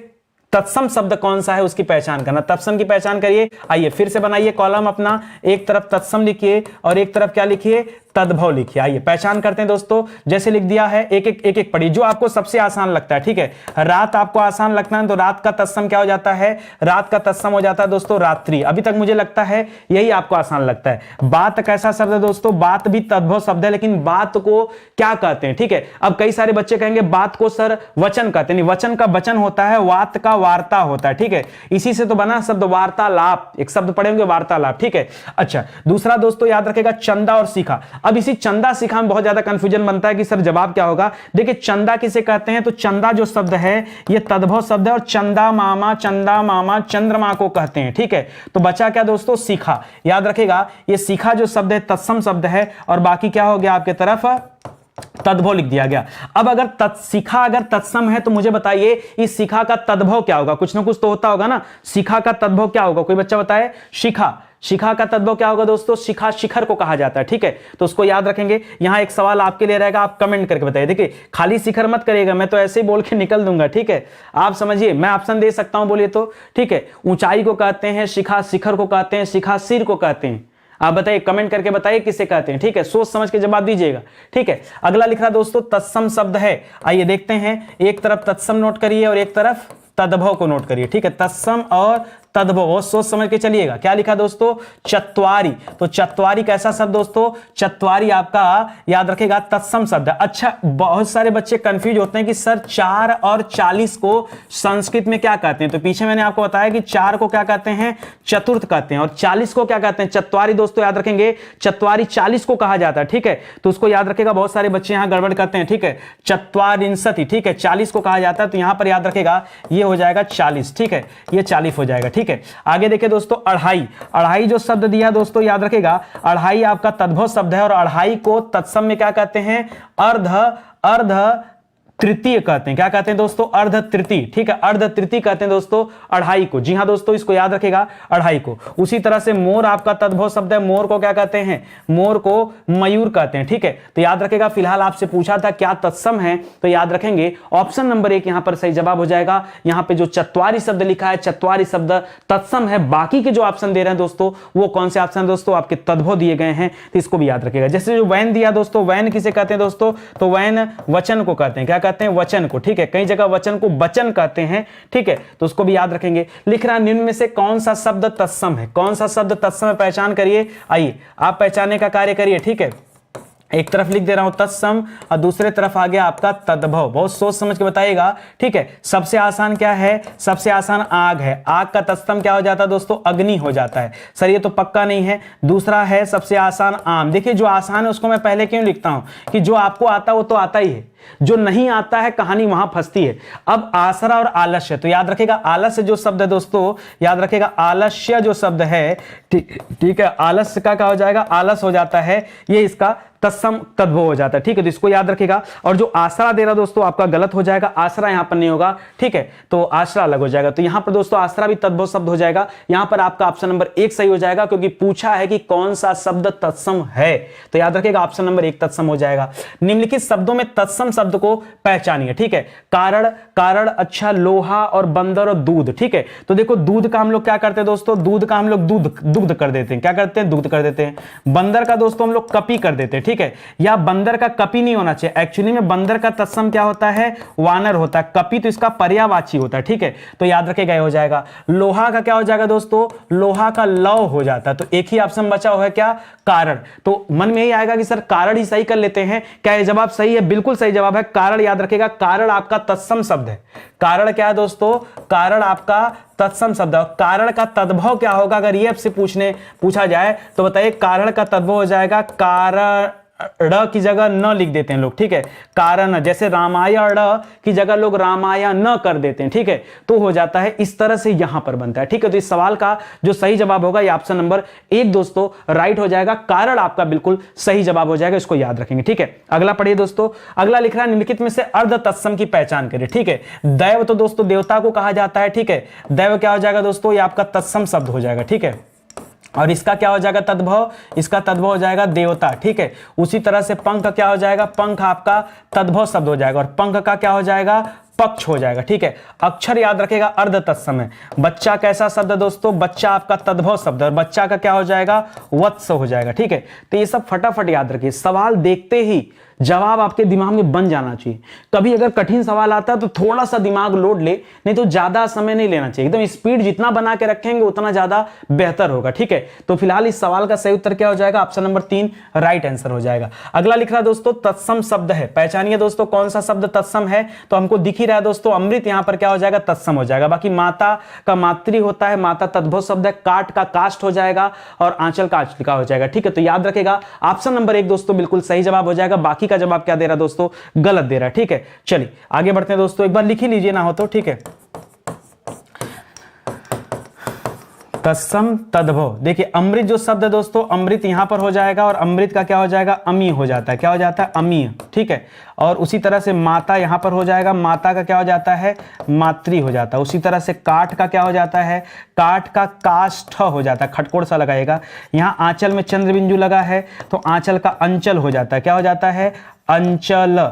तत्सम शब्द कौन सा है उसकी पहचान करना। तत्सम की पहचान करिए। आइए फिर से बनाइए कॉलम अपना, एक तरफ तत्सम लिखिए और एक तरफ क्या लिखिए, तद्भव लिखिए। आइए पहचान करते हैं दोस्तों, जैसे लिख दिया है एक एक पढ़िए जो आपको सबसे आसान लगता है। ठीक है, रात आपको आसान लगता है तो रात का तत्सम क्या हो जाता है, रात का तत्सम हो जाता है दोस्तों रात्रि। अभी तक मुझे लगता है यही आपको आसान लगता है। बात कैसा शब्द है दोस्तों, बात भी तद्भव शब्द है लेकिन बात को क्या कहते हैं। ठीक है, अब कई सारे बच्चे कहेंगे बात को सर वचन कहते हैं, नहीं, वचन का वचन होता है, वात का वार्ता होता है। ठीक है, इसी से तो बना शब्द वार्तालाप, एक शब्द पढ़ेंगे वार्तालाप। ठीक है, अच्छा दूसरा दोस्तों याद रखेगा चंदा और शिखा। अब इसी चंदा शिखा में बहुत ज्यादा कंफ्यूजन बनता है कि सर जवाब क्या होगा। देखिए चंदा किसे कहते हैं, तो चंदा जो शब्द है ये तद्भव शब्द है और चंदा मामा चंद्रमा को कहते हैं। ठीक है, तो बचा क्या दोस्तों, शिखा। याद रखेगा ये शिखा जो शब्द है तत्सम शब्द है और बाकी क्या हो गया आपके तरफ तद्भव लिख दिया गया। अब अगर शिखा अगर तत्सम है तो मुझे बताइए इस शिखा का तद्भव क्या होगा, कुछ ना कुछ तो होता होगा ना। शिखा का तद्भव क्या होगा, कोई बच्चा बताए। शिखा का तद्भव क्या होगा दोस्तों, शिखा शिखर को कहा जाता है। ठीक है, तो उसको याद रखेंगे। यहां एक सवाल आपके लिए रहेगा, आप कमेंट करके बताइए। देखिए खाली शिखर मत करिएगा, मैं तो ऐसे ही बोल के निकल दूंगा। ठीक है, आप समझिए, मैं ऑप्शन दे सकता हूं बोलिए तो। ठीक है, ऊंचाई को कहते हैं, शिखा शिखर को कहते हैं, शिखा सिर को कहते हैं। आप बताइए, कमेंट करके बताइए किसे कहते हैं। ठीक है, सोच समझ के जवाब दीजिएगा। ठीक है, अगला लिख रहा दोस्तों तत्सम शब्द है। आइए देखते हैं, एक तरफ तत्सम नोट करिए और एक तरफ तद्भव को नोट करिए। ठीक है, तत्सम और तद्भव बहुत सोच समझ के चलिएगा। क्या लिखा दोस्तों, चत्वारी। तो चत्वारी कैसा शब्द दोस्तों, चत्वारी आपका याद रखेगा तत्सम शब्द है। अच्छा बहुत सारे बच्चे कंफ्यूज होते हैं कि सर 4 और 40 को संस्कृत में क्या कहते हैं। तो पीछे मैंने आपको बताया कि 4 को क्या कहते हैं, चतुर्थ कहते हैं और 40 को क्या कहते हैं, चत्वारी। दोस्तों याद रखेंगे चत्वारी 40 को कहा जाता है। ठीक है, तो उसको याद रखेगा, बहुत सारे बच्चे यहां गड़बड़ करते हैं। ठीक है, चत्वारिंशति, ठीक है 40 को कहा जाता है, तो यहां पर याद रखेगा ये हो जाएगा 40। ठीक है, ये 40 हो जाएगा। ठीक है, आगे देखिए दोस्तों अढ़ाई जो शब्द दिया दोस्तों याद रखेगा, अढ़ाई आपका तद्भव शब्द है और अढ़ाई को तत्सम में क्या कहते हैं, अर्ध तृतीय कहते हैं। क्या कहते हैं दोस्तों, अर्ध तृतीय। ठीक है, अर्ध तृतीय कहते हैं दोस्तों अढ़ाई को। जी हां दोस्तों, इसको याद रखेगा अढ़ाई को। उसी तरह से मोर आपका तद्भव शब्द है, मोर को क्या कहते हैं, मोर को मयूर कहते हैं। ठीक है, तो याद रखेगा। फिलहाल आपसे पूछा था क्या तत्सम है, तो याद रखेंगे ऑप्शन नंबर 1 यहां पर सही जवाब हो जाएगा। यहां पे जो चत्वारी शब्द लिखा है, चत्वारी शब्द तत्सम है। बाकी के जो ऑप्शन दे रहे हैं दोस्तों वो कौन से ऑप्शन दोस्तों, आपके तद्भव दिए गए हैं, तो इसको भी याद रखेगा। जैसे जो वैन दिया दोस्तों, वैन किसे कहते हैं दोस्तों, तो वैन वचन को कहते हैं। क्या कहते हैं, वचन को। ठीक है, कई जगह वचन को वचन कहते हैं। ठीक है, तो उसको भी याद रखेंगे। लिख रहा निम्न में से कौन सा शब्द तत्सम है, कौन सा शब्द तत्सम है, पहचान करिए। आइए आप पहचानने का कार्य करिए। ठीक है, एक तरफ लिख दे रहा हूं तत्सम और दूसरे तरफ आ गया आपका तद्भव। बहुत सोच समझ के बताइएगा। ठीक है, सबसे आसान क्या है, सबसे आसान आग है। आग का तत्सम क्या हो जाता है दोस्तों, अग्नि हो जाता है। सर ये तो पक्का नहीं है। दूसरा है सबसे आसान आम। देखिए जो आसान है उसको मैं पहले क्यों लिखता हूं कि जो आपको आता है वो तो आता ही है, जो नहीं आता है कहानी वहां फंसती है। अब आसरा और आलस्य, तो याद रखेगा आलस्य जो शब्द है दोस्तों, याद रखेगा आलस्य जो शब्द है, ठीक है, आलस्य का क्या हो जाएगा, आलस हो जाता है, ये इसका तत्सम तद्भव हो जाता है, ठीक है। तो इसको याद रखेगा। और जो आसरा दे रहा दोस्तों आपका गलत हो जाएगा, आसरा यहां पर नहीं होगा, ठीक है, तो आसरा अलग हो जाएगा। तो यहां पर दोस्तों आसरा भी तद्भव शब्द हो जाएगा। यहां पर आपका ऑप्शन नंबर 1 सही हो जाएगा, क्योंकि पूछा है कि कौन सा शब्द तत्सम है, तो याद रखेगा ऑप्शन नंबर 1 तत्सम हो जाएगा। निम्नलिखित शब्दों में तत्सम शब्द को पहचानिए, ठीक है। कारण, कारण, अच्छा, लोहा और बंदर और दूध, ठीक है। तो देखो दूध का हम लोग क्या करते हैं दोस्तों, दूध का हम लोग दुग्ध कर देते हैं, क्या करते हैं, दुग्ध कर देते हैं। बंदर का दोस्तों हम लोग कपी कर देते हैं, ठीक है। या बंदर का कपी नहीं होना चाहिए, एक्चुअली में बंदर का तत्सम क्या होता है, वानर होता है। कपी तो इसका पर्यायवाची होता है, ठीक है। तो याद रखेगा हो जाएगा। लोहा का क्या हो जाएगा दोस्तों, लोहा का लव हो जाता है। तो एक ही ऑप्शन बचा हुआ है क्या, कारण। तो मन में यही आएगा कि सर कारण ही सही कर लेते हैं, क्या ये जवाब सही है, बिल्कुल सही जवाब है कारण। याद रखेगा कारण आपका तत्सम शब्द है। कारण क्या है दोस्तों, कारण आपका तत्सम शब्द है। कारण का तद्भव क्या होगा, अगर ये आपसे पूछा जाए तो बताइए, कारण का तद्भव हो जाएगा कारण ड़ की जगह न लिख देते हैं लोग, ठीक है। कारण, जैसे रामायण की जगह लोग रामायण न कर देते हैं, ठीक है, तो हो जाता है इस तरह से यहां पर बनता है, ठीक है। तो इस सवाल का जो सही जवाब होगा ये ऑप्शन नंबर 1 दोस्तों राइट हो जाएगा। कारण आपका बिल्कुल सही जवाब हो जाएगा, इसको याद रखेंगे, ठीक है। अगला पढ़िए दोस्तों। अगला लिख रहा है निम्नलिखित में से अर्ध तत्सम की पहचान करिए, ठीक है। दैव तो दोस्तों देवता को कहा जाता है, ठीक है। दैव क्या हो जाएगा दोस्तों, ये आपका तत्सम शब्द हो जाएगा, ठीक है। और इसका क्या हो जाएगा तद्भव, इसका तद्भव हो जाएगा देवता, ठीक है। उसी तरह से पंख क्या हो जाएगा, पंख आपका तद्भव शब्द हो जाएगा। और पंख का क्या हो जाएगा, पक्ष हो जाएगा, ठीक है। अक्षर याद रखेगा अर्ध तत्सम है। बच्चा कैसा शब्द है दोस्तों, बच्चा आपका तद्भव शब्द है। और बच्चा का क्या हो जाएगा, वत्स हो जाएगा, ठीक है। तो ये सब फटाफट याद रखिए, सवाल देखते ही जवाब आपके दिमाग में बन जाना चाहिए। कभी अगर कठिन सवाल आता है तो थोड़ा सा दिमाग लोड ले, नहीं तो ज्यादा समय नहीं लेना चाहिए। एकदम स्पीड जितना बना के रखेंगे उतना ज्यादा बेहतर होगा, ठीक है। तो फिलहाल इस सवाल का सही उत्तर क्या हो जाएगा, ऑप्शन नंबर 3 राइट आंसर हो जाएगा। अगला लिख रहा है दोस्तों तत्सम शब्द है, पहचानिए दोस्तों कौन सा शब्द तत्सम है। तो हमको दिख ही रहा है दोस्तों, अमृत यहां पर क्या हो जाएगा, तत्सम हो जाएगा। बाकी माता का मातृ होता है, माता तद्भव शब्द है। काट का काष्ट हो जाएगा और आंचल का आंचलिका हो जाएगा, ठीक है। तो याद रखेगा ऑप्शन नंबर 1 दोस्तों बिल्कुल सही जवाब हो जाएगा। बाकी का जवाब क्या दे रहा है दोस्तों, गलत दे रहा है, ठीक है। चलिए आगे बढ़ते हैं दोस्तों, एक बार लिख ही लीजिए ना हो तो, ठीक है। तत्सम तद्भव, देखिए अमृत जो शब्द है दोस्तों, अमृत यहां पर हो जाएगा और अमृत का क्या हो जाएगा, अमी हो जाता है, क्या हो जाता है, अमीय, ठीक है। और उसी तरह से माता यहां पर हो जाएगा, माता का क्या हो जाता है, मातृ हो जाता है। उसी तरह से काठ का क्या हो जाता है, काठ का काष्ठ हो जाता है, खटकोड़ सा लगाएगा। यहां आंचल में चंद्र बिंदु लगा है तो आंचल का अंचल हो जाता है, क्या हो जाता है, अंचल,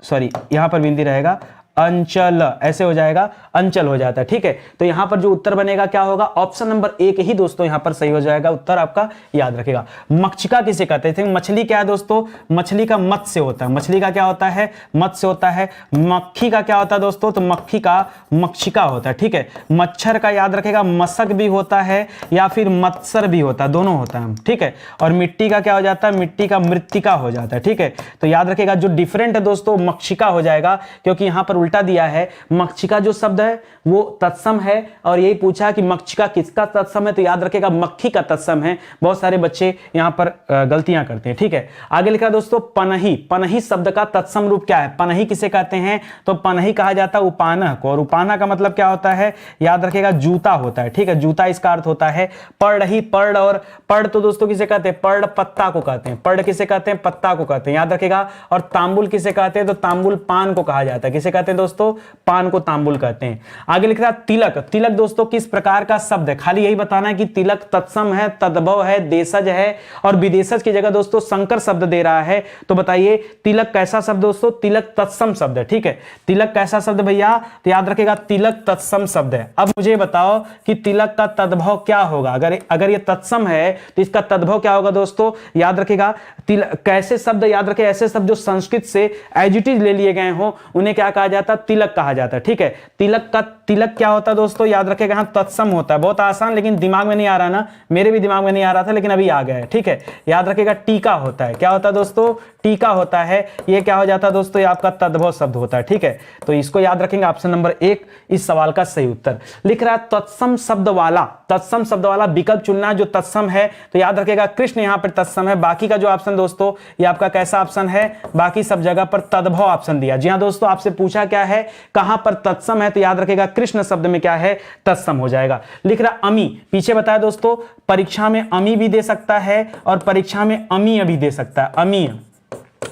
सॉरी यहां पर बिंदी रहेगा, अंचल, ऐसे हो जाएगा, अंचल हो जाता है, ठीक है। तो यहां पर जो उत्तर बनेगा क्या होगा, ऑप्शन नंबर 1 ही दोस्तों यहां पर सही हो जाएगा, उत्तर आपका याद रखेगा। मक्षिका किसे कहते हैं, मछली क्या है दोस्तों, मछली का मत्स्य होता है। मछली का क्या होता है, मत्स्य होता है। मक्खी का क्या होता है दोस्तों, तो मक्खी का मक्षिका होता है, ठीक है। मच्छर का याद रखेगा मशक भी होता है या फिर मत्सर भी होता है, दोनों होता है, ठीक है। और मिट्टी का क्या हो जाता है, मिट्टी का मृत्तिका हो जाता है, ठीक है। तो याद रखेगा जो डिफरेंट है दोस्तों मक्षिका हो जाएगा, क्योंकि यहां पर उल्टा दिया है। मक्षिका जो शब्द है वो तत्सम है और यही पूछा कि मक्षिका किसका तत्सम है, तो याद रखेगा मक्खी का तत्सम है। बहुत सारे बच्चे यहां पर गलतियां करते हैं, ठीक है। आगे लिखा दोस्तों पनही, पनही शब्द का तत्सम रूप क्या है, पनही किसे कहते हैं, तो पनही कहा जाता है उपानह को। और उपानह का मतलब क्या होता है, याद रखेगा जूता होता है, ठीक है, जूता इसका अर्थ होता है। पर्णही, पर्ण, और पर्ण तो दोस्तों किसे कहते हैं, पर्ण पत्ता को कहते हैं, पर्ण किसे कहते हैं, पत्ता को कहते हैं, याद रखेगा। और तांबुल किसे कहते हैं, तो तांबुल पान को कहा जाता है, किसे कहते हैं दोस्तों, पान को तांबुल कहते हैं। आगे लिख रहा है तिलक, तिलक दोस्तों किस प्रकार का शब्द है, खाली यही बताना है कि तिलक तत्सम है, तद्भव है, देशज है और विदेशज की जगह दोस्तों संकर शब्द दे रहा है। तो बताइए तिलक कैसा शब्द दोस्तों, तिलक तत्सम शब्द है, ठीक है। तिलक कैसा शब्द भैया, तो याद रखेगा तिलक तत्सम शब्द है। अब मुझे बताओ कि तिलक का तद्भव क्या होगा, अगर ये तत्सम है तो इसका तद्भव क्या होगा दोस्तों, याद रखेगा। तिलक कैसे शब्द याद रखे, ऐसे शब्द जो संस्कृत से एज इट इज ले लिए गए हो उन्हें क्या कहा जाता है, तिलक कहा जाता है, ठीक है। तिलक का तिलक क्या होता है दोस्तों, याद रखेगा यहां तत्सम होता है। बहुत आसान, लेकिन दिमाग में नहीं आ रहा ना, मेरे भी दिमाग में नहीं आ रहा था लेकिन अभी आ गया है, ठीक है। याद रखेगा टीका होता है, क्या होता है दोस्तों, टीका होता है। ये क्या हो जाता है दोस्तों, ये आपका तद्भव शब्द होता है, ठीक है। तो इसको याद रखेंगे, ऑप्शन नंबर 1 इस सवाल का सही उत्तर। लिख रहा है तत्सम शब्द वाला, तत्सम शब्द वाला विकल्प चुनना जो तत्सम है, तो याद रखेगा कृष्ण यहां पर तत्सम है। बाकी का जो ऑप्शन दोस्तों ये आपका कैसा ऑप्शन है, बाकी सब जगह पर तद्भव ऑप्शन दिया। जी हां दोस्तों, आपसे पूछा क्या है, कहां पर तत्सम है, तो याद रखेगा कृष्ण शब्द में क्या है, तत्सम हो जाएगा। लिख रहा अमी, पीछे बताया दोस्तों परीक्षा में अमी भी दे सकता है और परीक्षा में अमीय भी दे सकता है, अमीय,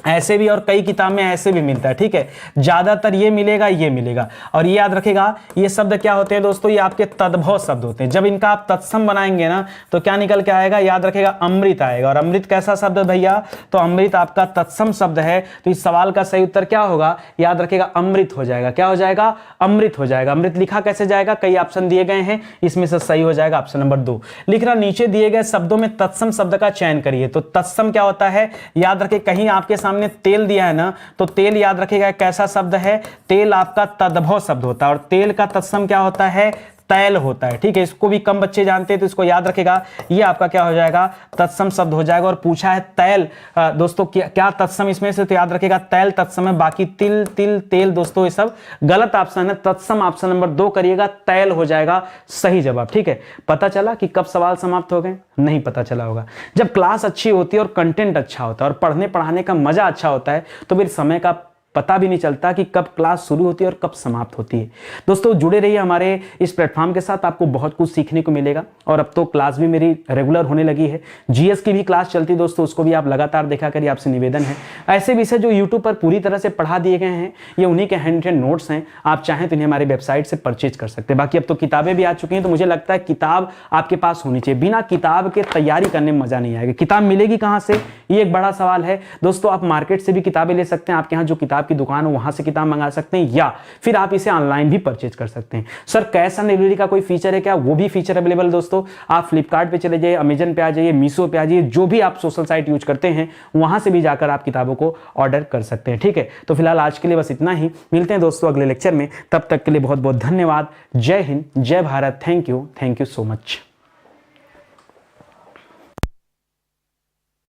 ऐसे भी और कई किताब में ऐसे भी मिलता है, ठीक है। ज्यादातर ये मिलेगा। और ये याद रखेगा, ये शब्द क्या होते हैं दोस्तों, ये आपके तद्भव शब्द होते हैं। जब इनका आप तत्सम बनाएंगे ना तो क्या निकल के आएगा, याद रखेगा अमृत आएगा। और अमृत कैसा शब्द है भैया, तो अमृत आपका तत्सम शब्द है। तो इस सवाल का सही उत्तर क्या होगा, याद रखेगा अमृत हो जाएगा। क्या हो जाएगा, अमृत हो जाएगा। अमृत लिखा कैसे जाएगा, कई ऑप्शन दिए गए हैं, इसमें से सही हो जाएगा ऑप्शन नंबर 2। लिखना, नीचे दिए गए शब्दों में तत्सम शब्द का चयन करिए। तो तत्सम क्या होता है, याद रखें, कहीं आपके सामने तेल दिया है ना, तो तेल याद रखिएगा कैसा शब्द है, तेल आपका तद्भव शब्द होता है। और तेल का तत्सम क्या होता है, तैल होता है, ठीक है। इसको भी कम बच्चे जानते हैं तो इसको याद रखेगा, ये आपका क्या हो जाएगा, तत्सम शब्द हो जाएगा। और पूछा है तैल, दोस्तों क्या तत्सम इसमें से, तो याद रखेगा तैल तत्सम है। बाकी तिल तिल तेल दोस्तों ये सब गलत ऑप्शन है। तत्सम ऑप्शन नंबर 2 करिएगा, तैल हो जाएगा सही जवाब, ठीक है। पता चला कि कब सवाल समाप्त हो गए, नहीं पता चला होगा। जब क्लास अच्छी होती है और कंटेंट अच्छा होता है और पढ़ने पढ़ाने का मजा अच्छा होता है तो फिर समय का पता भी नहीं चलता कि कब क्लास शुरू होती है और कब समाप्त होती है। दोस्तों जुड़े रहिए हमारे इस प्लेटफॉर्म के साथ, आपको बहुत कुछ सीखने को मिलेगा। और अब तो क्लास भी मेरी रेगुलर होने लगी है, जीएस की भी क्लास चलती है दोस्तों, उसको भी आप लगातार देखा करिए, आपसे निवेदन है। ऐसे विषय जो यूट्यूब पर पूरी तरह से पढ़ा दिए गए हैं, ये उन्हीं के हैंड रिटन नोट्स हैं, आप चाहें तो इन्हें हमारी वेबसाइट से परचेज कर सकते हैं। बाकी अब तो किताबें भी आ चुकी हैं, तो मुझे लगता है किताब आपके पास होनी चाहिए। बिना किताब के तैयारी करने में मजा नहीं आएगा। किताब मिलेगी कहाँ से, ये एक बड़ा सवाल है दोस्तों। आप मार्केट से भी किताबें ले सकते हैं, आपके यहाँ जो किताब की दुकान हो वहां से किताब मंगा सकते हैं, या फिर आप इसे ऑनलाइन भी परचेज कर सकते हैं। सर कैश ऑन डिलीवरी का कोई फीचर है क्या, वो भी फीचर अवेलेबल दोस्तों। आप फ्लिपकार्ट पे चले जाइए, अमेजन पे आ जाइए, मीशो पे आ जाइए, जो भी आप सोशल साइट यूज करते हैं वहां से भी जाकर आप किताबों को ऑर्डर कर सकते हैं, ठीक है। तो फिलहाल आज के लिए बस इतना ही, मिलते हैं दोस्तों अगले लेक्चर में, तब तक के लिए बहुत बहुत धन्यवाद। जय हिंद, जय Bharat, thank you so much.